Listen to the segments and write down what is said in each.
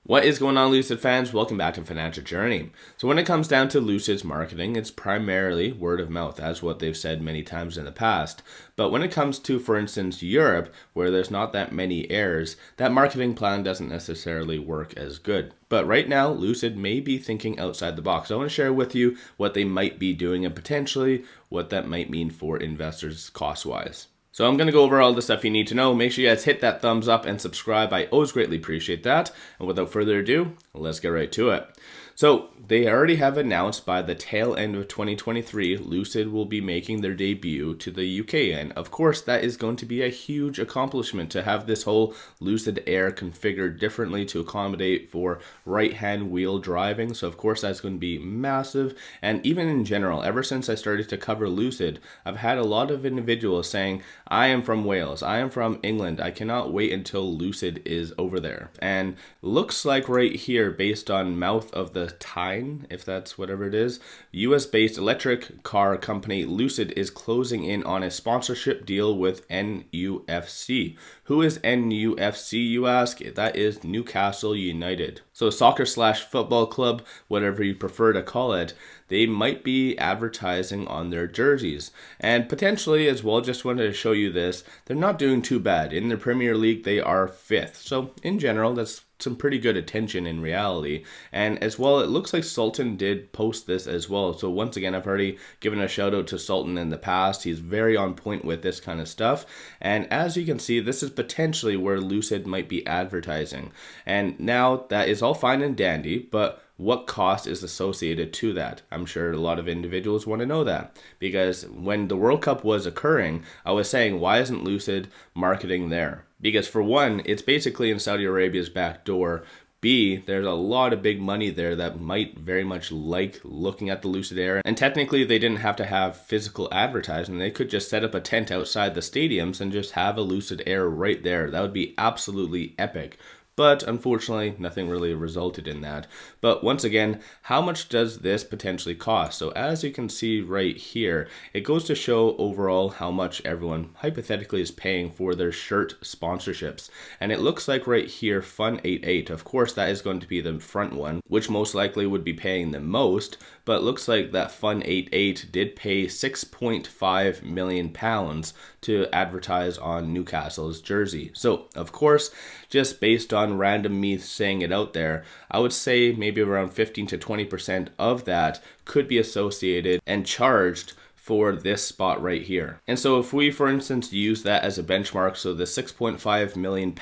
What is going on, Lucid fans? Welcome back to Financial Journey. So when it comes down to Lucid's marketing, it's primarily word of mouth, as what they've said many times in the past. But when it comes to, for instance, Europe, where there's not that many heirs, that marketing plan doesn't necessarily work as good. But right now, Lucid may be thinking outside the box. I want to share with you what they might be doing and potentially what that might mean for investors cost-wise. So I'm going to go over all the stuff you need to know. Make sure you guys hit that thumbs up and subscribe. I always greatly appreciate that. And without further ado, let's get right to it. So they already have announced by the tail end of 2023, Lucid will be making their debut to the UK. And of course, that is going to be a huge accomplishment to have this whole Lucid Air configured differently to accommodate for right-hand wheel driving. So of course, that's going to be massive. And even in general, ever since I started to cover Lucid, I've had a lot of individuals saying, I am from Wales, I am from England, I cannot wait until Lucid is over there. And looks like right here, based on mouth of the Tyne, if that's whatever it is, US-based electric car company Lucid is closing in on a sponsorship deal with NUFC. Who is NUFC, you ask? That is Newcastle United. So soccer/football club, whatever you prefer to call it, they might be advertising on their jerseys. And potentially as well, just wanted to show you this, they're not doing too bad. In the Premier League, they are 5th. So in general, that's some pretty good attention in reality. And as well, it looks like Sultan did post this as well. So once again, I've already given a shout out to Sultan in the past. He's very on point with this kind of stuff. And as you can see, this is potentially where Lucid might be advertising. And now that is all fine and dandy, but what cost is associated to that? I'm sure a lot of individuals want to know that, because when the World Cup was occurring, I was saying, why isn't Lucid marketing there? Because for one, it's basically in Saudi Arabia's back door. B, there's a lot of big money there that might very much like looking at the Lucid Air. And technically, they didn't have to have physical advertising. They could just set up a tent outside the stadiums and just have a Lucid Air right there. That would be absolutely epic. But unfortunately, nothing really resulted in that. But once again, how much does this potentially cost? So as you can see right here, it goes to show overall how much everyone hypothetically is paying for their shirt sponsorships. And it looks like right here, Fun88, of course, that is going to be the front one, which most likely would be paying the most. But it looks like that Fun88 did pay £6.5 million to advertise on Newcastle's jersey. So of course, just based on random me saying it out there, I would say maybe around 15 to 20% of that could be associated and charged for this spot right here. And so if we, for instance, use that as a benchmark, so the £6.5 million,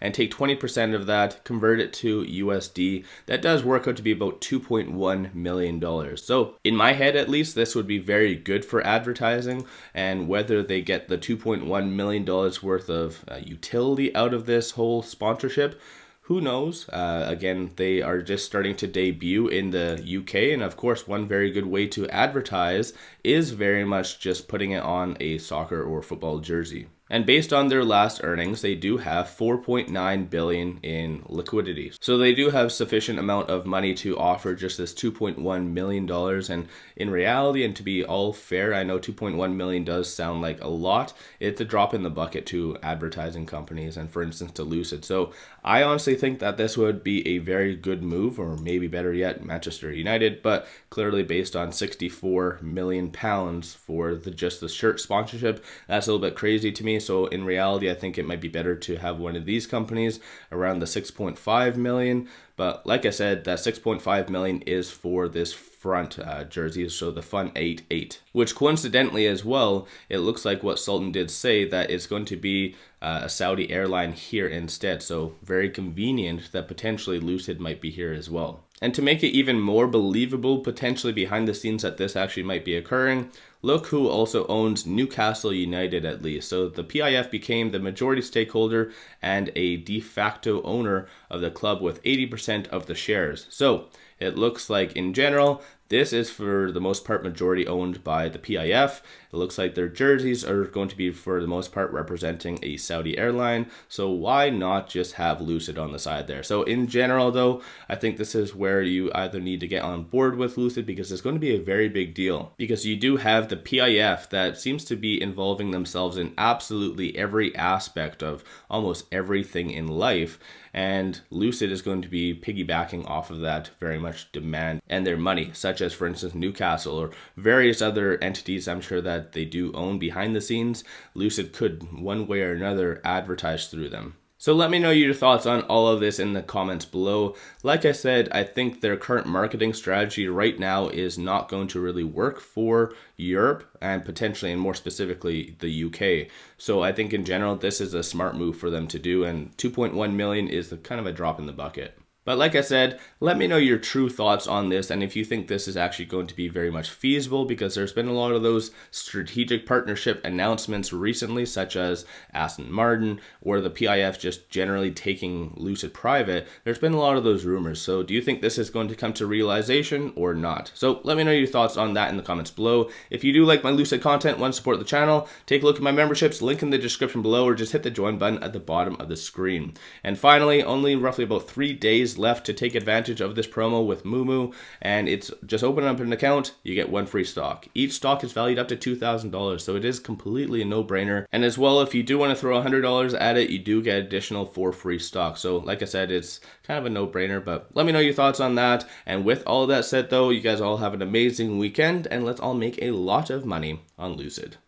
and take 20% of that, convert it to USD, that does work out to be about $2.1 million. So in my head, at least, this would be very good for advertising, and whether they get the $2.1 million worth of utility out of this whole sponsorship, who knows? Again, they are just starting to debut in the UK, and of course, one very good way to advertise is very much just putting it on a soccer or football jersey. And based on their last earnings, they do have $4.9 billion in liquidity. So they do have sufficient amount of money to offer just this $2.1 million. And in reality, and to be all fair, I know $2.1 million does sound like a lot. It's a drop in the bucket to advertising companies and, for instance, to Lucid. So I honestly think that this would be a very good move, or maybe better yet, Manchester United. But clearly based on £64 million for just the shirt sponsorship, that's a little bit crazy to me. So in reality, I think it might be better to have one of these companies around the 6.5 million. But like I said, that 6.5 million is for this front jersey, so the Fun88, which coincidentally as well, it looks like what Sultan did say, that it's going to be a Saudi airline here instead. So very convenient that potentially Lucid might be here as well. And to make it even more believable, potentially behind the scenes, that this actually might be occurring, look who also owns Newcastle United at least. So the PIF became the majority stakeholder and a de facto owner of the club with 80% of the shares. So it looks like in general, This is for the most part majority owned by the PIF. It looks like their jerseys are going to be for the most part representing a Saudi airline. So why not just have Lucid on the side there? So in general though, I think this is where you either need to get on board with Lucid because it's going to be a very big deal. Because you do have the PIF that seems to be involving themselves in absolutely every aspect of almost everything in life. And Lucid is going to be piggybacking off of that very much demand and their money, such as, for instance, Newcastle or various other entities I'm sure that they do own behind the scenes. Lucid could, one way or another, advertise through them. So let me know your thoughts on all of this in the comments below. Like I said, I think their current marketing strategy right now is not going to really work for Europe and potentially and more specifically the UK. So I think in general, this is a smart move for them to do, and 2.1 million is kind of a drop in the bucket. But like I said, let me know your true thoughts on this and if you think this is actually going to be very much feasible, because there's been a lot of those strategic partnership announcements recently, such as Aston Martin or the PIF just generally taking Lucid private. There's been a lot of those rumors. So do you think this is going to come to realization or not? So let me know your thoughts on that in the comments below. If you do like my Lucid content, want to support the channel, take a look at my memberships, link in the description below, or just hit the join button at the bottom of the screen. And finally, only roughly about 3 days left to take advantage of this promo with Moomoo, and it's just open up an account, you get 1 free stock. Each stock is valued up to $2,000, so it is completely a no-brainer. And as well, if you do want to throw $100 at it, you do get additional 4 free stock. So like I said, it's kind of a no-brainer, but let me know your thoughts on that. And with all of that said though, you guys all have an amazing weekend, and let's all make a lot of money on Lucid.